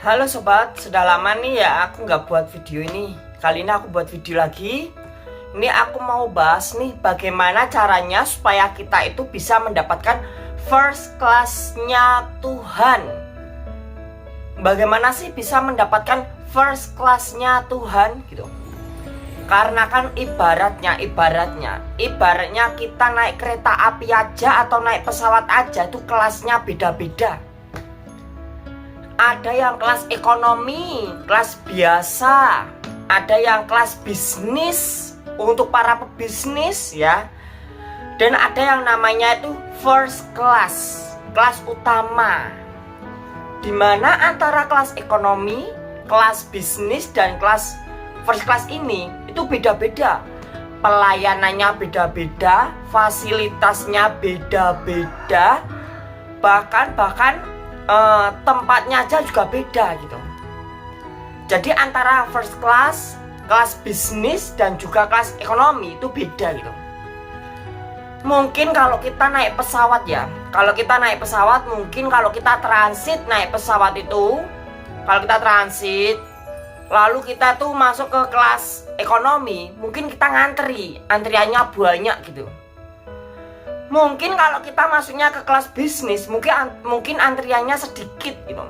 Halo sobat, sudah lama nih ya aku nggak buat video ini. Kali ini aku buat video lagi. Ini aku mau bahas nih bagaimana caranya supaya kita itu bisa mendapatkan first class-nya Tuhan. Bagaimana sih bisa mendapatkan first class-nya Tuhan gitu. Karena kan ibaratnya kita naik kereta api aja atau naik pesawat aja itu kelasnya beda-beda. Ada yang kelas ekonomi, kelas biasa, ada yang kelas bisnis untuk para pebisnis ya. Dan ada yang namanya itu first class, kelas utama. Dimana antara kelas ekonomi, kelas bisnis dan kelas first class ini itu beda-beda. Pelayanannya beda-beda, fasilitasnya beda-beda, bahkan tempatnya aja juga beda gitu. Jadi antara first class, kelas bisnis dan juga kelas ekonomi itu beda gitu. Mungkin kalau kita naik pesawat ya, mungkin kalau kita transit naik pesawat itu, kalau kita transit lalu kita tuh masuk ke kelas ekonomi, mungkin kita antriannya banyak gitu. Mungkin kalau kita masuknya ke kelas bisnis, mungkin antriannya sedikit gitu.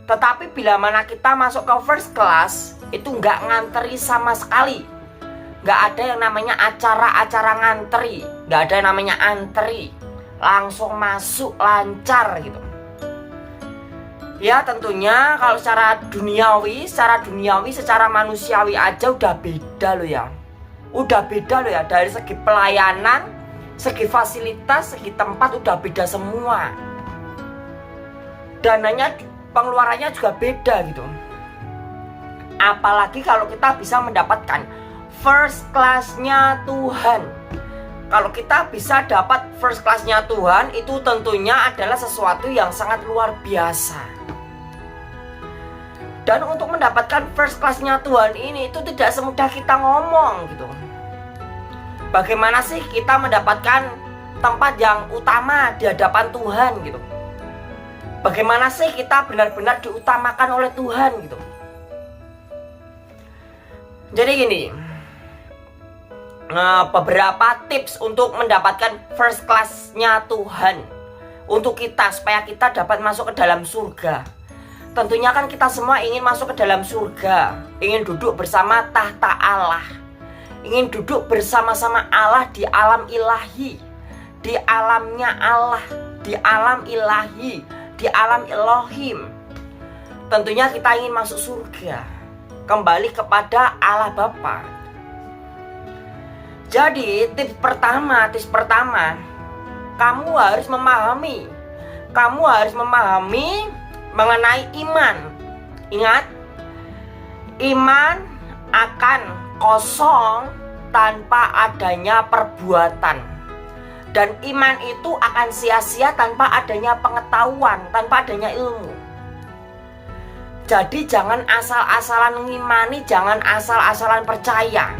Tetapi bila mana kita masuk ke first class, itu nggak ngantri sama sekali. Nggak ada yang namanya acara-acara ngantri, nggak ada yang namanya antri, langsung masuk lancar gitu. Ya tentunya kalau secara duniawi, secara manusiawi aja udah beda loh ya. Dari segi pelayanan, segi fasilitas, segi tempat udah beda semua. Dananya, pengeluarannya juga beda gitu. Apalagi kalau kita bisa mendapatkan first class-nya Tuhan. Kalau kita bisa dapat first class-nya Tuhan, itu tentunya adalah sesuatu yang sangat luar biasa. Dan untuk mendapatkan first class-nya Tuhan ini itu tidak semudah kita ngomong gitu. Bagaimana sih kita mendapatkan tempat yang utama di hadapan Tuhan gitu? Bagaimana sih kita benar-benar diutamakan oleh Tuhan gitu? Jadi gini, beberapa tips untuk mendapatkan first class-nya Tuhan untuk kita, supaya kita dapat masuk ke dalam surga. Tentunya kan kita semua ingin masuk ke dalam surga, ingin duduk bersama tahta Allah, ingin duduk bersama-sama Allah di alam ilahi, di alamnya Allah, di alam ilahi, di alam Elohim. Tentunya kita ingin masuk surga, kembali kepada Allah Bapa. Jadi tips pertama, kamu harus memahami mengenai iman. Ingat, iman akan kosong tanpa adanya perbuatan. Dan iman itu akan sia-sia tanpa adanya pengetahuan, tanpa adanya ilmu. Jadi jangan asal-asalan mengimani, jangan asal-asalan percaya.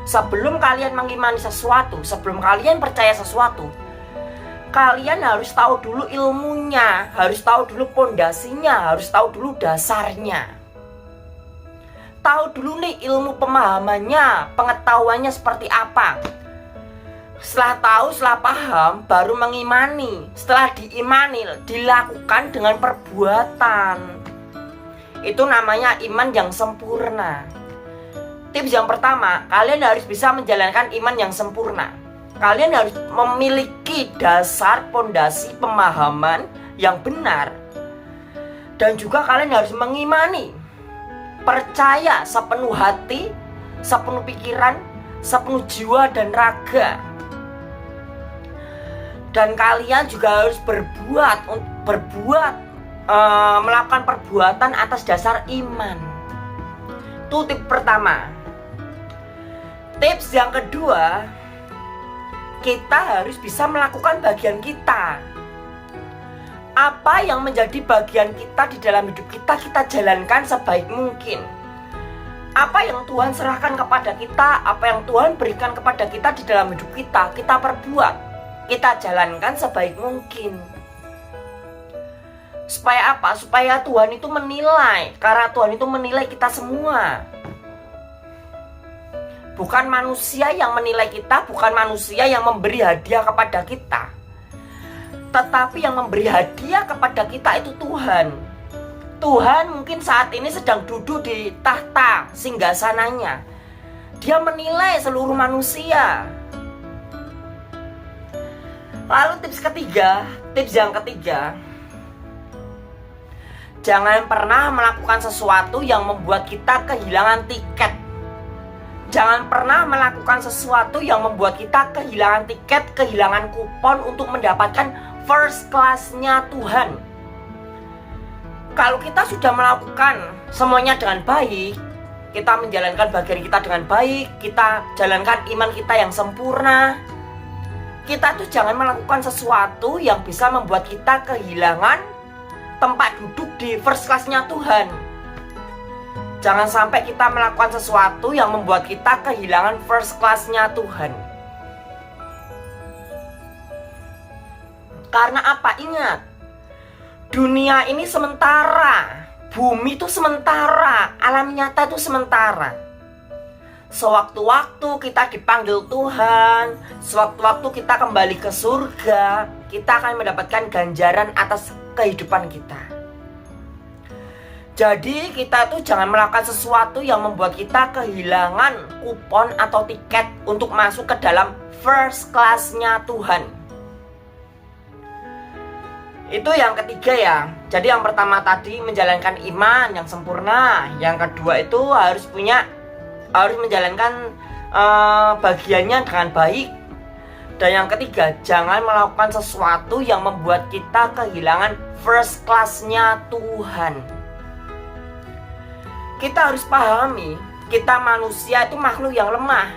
Sebelum kalian mengimani sesuatu, sebelum kalian percaya sesuatu, kalian harus tahu dulu ilmunya, harus tahu dulu pondasinya, harus tahu dulu dasarnya. Tahu dulu nih ilmu pemahamannya, pengetahuannya seperti apa. Setelah tahu, setelah paham, baru mengimani. Setelah diimani, dilakukan dengan perbuatan. Itu namanya iman yang sempurna. Tips yang pertama, kalian harus bisa menjalankan iman yang sempurna. Kalian harus memiliki dasar pondasi pemahaman yang benar. Dan juga kalian harus mengimani, percaya sepenuh hati, sepenuh pikiran, sepenuh jiwa dan raga. Dan kalian juga harus melakukan perbuatan atas dasar iman. Itu tips pertama. Tips yang kedua, kita harus bisa melakukan bagian kita. Apa yang menjadi bagian kita di dalam hidup kita, kita jalankan sebaik mungkin. Apa yang Tuhan serahkan kepada kita, apa yang Tuhan berikan kepada kita di dalam hidup kita, kita perbuat, kita jalankan sebaik mungkin. Supaya apa? Supaya Tuhan itu menilai. Karena Tuhan itu menilai kita semua. Bukan manusia yang menilai kita, bukan manusia yang memberi hadiah kepada kita. Tetapi yang memberi hadiah kepada kita itu Tuhan. Tuhan mungkin saat ini sedang duduk di tahta singgasananya. Dia menilai seluruh manusia. Lalu tips yang ketiga, jangan pernah melakukan sesuatu yang membuat kita kehilangan tiket. Jangan pernah melakukan sesuatu yang membuat kita kehilangan tiket, kehilangan kupon untuk mendapatkan first class-nya Tuhan. Kalau kita sudah melakukan semuanya dengan baik, kita menjalankan bagian kita dengan baik, kita jalankan iman kita yang sempurna, kita tuh jangan melakukan sesuatu yang bisa membuat kita kehilangan tempat duduk di first class-nya Tuhan. Jangan sampai kita melakukan sesuatu yang membuat kita kehilangan first class-nya Tuhan. Karena apa? Ingat, dunia ini sementara, bumi itu sementara, alam nyata itu sementara. Sewaktu-waktu kita dipanggil Tuhan, sewaktu-waktu kita kembali ke surga, kita akan mendapatkan ganjaran atas kehidupan kita. Jadi kita tuh jangan melakukan sesuatu yang membuat kita kehilangan kupon atau tiket untuk masuk ke dalam first class-nya Tuhan. Itu yang ketiga ya. Jadi yang pertama tadi menjalankan iman yang sempurna. Yang kedua itu harus menjalankan bagiannya dengan baik. Dan yang ketiga, jangan melakukan sesuatu yang membuat kita kehilangan first class-nya Tuhan. Kita harus pahami, kita manusia itu makhluk yang lemah.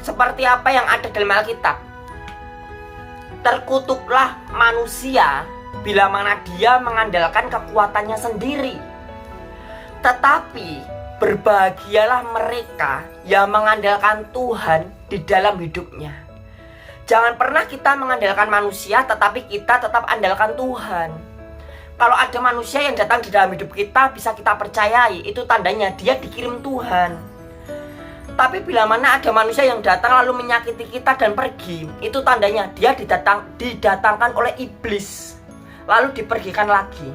Seperti apa yang ada dalam Alkitab. Terkutuklah manusia bila mana dia mengandalkan kekuatannya sendiri. Tetapi berbahagialah mereka yang mengandalkan Tuhan di dalam hidupnya. Jangan pernah kita mengandalkan manusia, tetapi kita tetap andalkan Tuhan. Kalau ada manusia yang datang di dalam hidup kita bisa kita percayai, itu tandanya dia dikirim Tuhan. Tapi bila mana ada manusia yang datang lalu menyakiti kita dan pergi, itu tandanya dia didatangkan oleh iblis, lalu dipergikan lagi.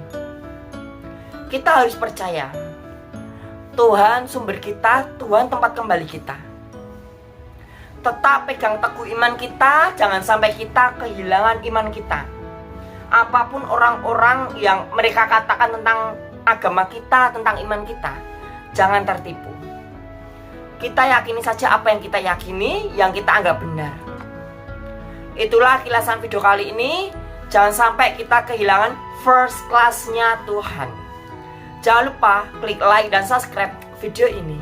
Kita harus percaya, Tuhan sumber kita, Tuhan tempat kembali kita. Tetap pegang teguh iman kita, jangan sampai kita kehilangan iman kita. Apapun orang-orang yang mereka katakan tentang agama kita, tentang iman kita, jangan tertipu. Kita yakini saja apa yang kita yakini, yang kita anggap benar. Itulah kilasan video kali ini. Jangan sampai kita kehilangan first class-nya Tuhan. Jangan lupa klik like dan subscribe video ini.